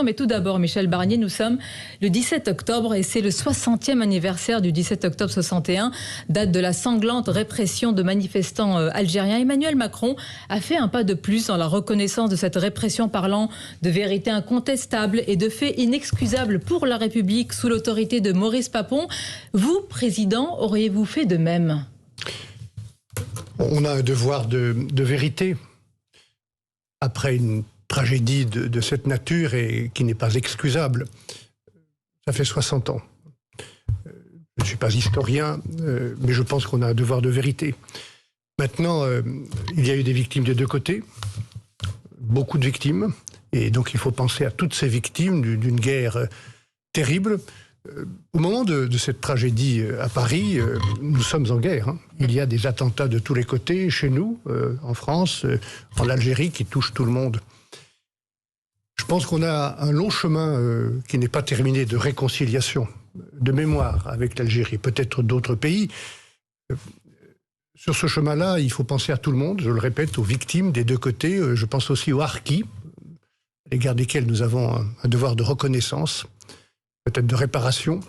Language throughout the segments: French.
Mais tout d'abord, Michel Barnier, nous sommes le 17 octobre et c'est le 60e anniversaire du 17 octobre 61, date de la sanglante répression de manifestants algériens. Emmanuel Macron a fait un pas de plus dans la reconnaissance de cette répression, parlant de vérité incontestable et de faits inexcusables pour la République sous l'autorité de Maurice Papon. Vous, président, auriez-vous fait de même? On a un devoir de vérité après une tragédie de cette nature et qui n'est pas excusable. Ça fait 60 ans. Je ne suis pas historien, mais je pense qu'on a un devoir de vérité. Maintenant, il y a eu des victimes des deux côtés, beaucoup de victimes, et donc il faut penser à toutes ces victimes d'une guerre terrible. Au moment de cette tragédie à Paris, nous sommes en guerre. Hein. Il y a des attentats de tous les côtés, chez nous, en France, en Algérie, qui touchent tout le monde. Je pense qu'on a un long chemin qui n'est pas terminé de réconciliation, de mémoire avec l'Algérie, peut-être d'autres pays. Sur ce chemin-là, il faut penser à tout le monde, je le répète, aux victimes des deux côtés. Je pense aussi aux harkis, à l'égard desquels nous avons un devoir de reconnaissance, peut-être de réparation.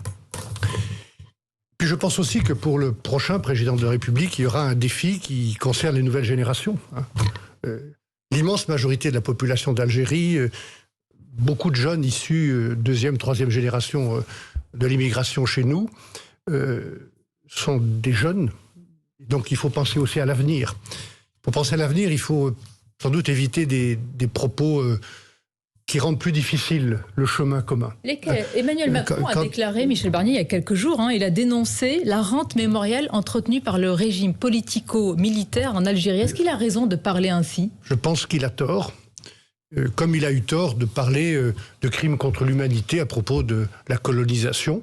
Puis je pense aussi que pour le prochain président de la République, il y aura un défi qui concerne les nouvelles générations. L'immense majorité de la population d'Algérie, beaucoup de jeunes issus deuxième, troisième génération de l'immigration chez nous, sont des jeunes. Donc il faut penser aussi à l'avenir. Pour penser à l'avenir, il faut sans doute éviter des propos qui rendent plus difficile le chemin commun. Emmanuel Macron a déclaré, Michel Barnier, il y a quelques jours, il a dénoncé la rente mémorielle entretenue par le régime politico-militaire en Algérie. Est-ce qu'il a raison de parler ainsi? Je pense qu'il a tort, comme il a eu tort de parler de crimes contre l'humanité à propos de la colonisation.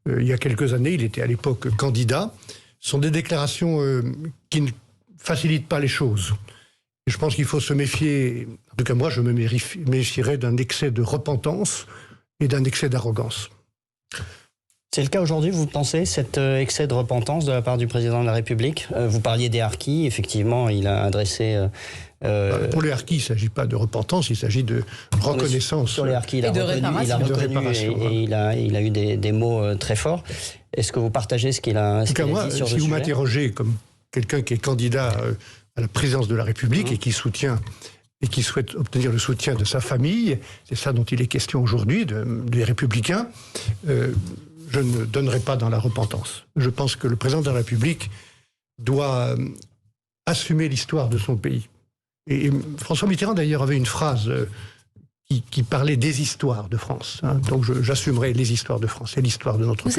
Il y a quelques années, il était à l'époque candidat. Ce sont des déclarations qui ne facilitent pas les choses. Je pense qu'il faut se méfier, en tout cas moi je me méfierais d'un excès de repentance et d'un excès d'arrogance. C'est le cas aujourd'hui, vous pensez, cet excès de repentance de la part du président de la République? Vous parliez des harkis, effectivement, il a adressé... Pour les harkis, il ne s'agit pas de repentance, il s'agit de reconnaissance. Sur les harkis, il a reconnu et il a eu des mots très forts. Est-ce que vous partagez ce qu'il a, dit sur ce sujet? Si vous m'interrogez comme quelqu'un qui est candidat à la présidence de la République et qui souhaite obtenir le soutien de sa famille, c'est ça dont il est question aujourd'hui, des Républicains, je ne donnerai pas dans la repentance. Je pense que le président de la République doit assumer l'histoire de son pays. Et François Mitterrand, d'ailleurs, avait une phrase qui parlait des histoires de France. Donc j'assumerai les histoires de France et l'histoire de notre pays.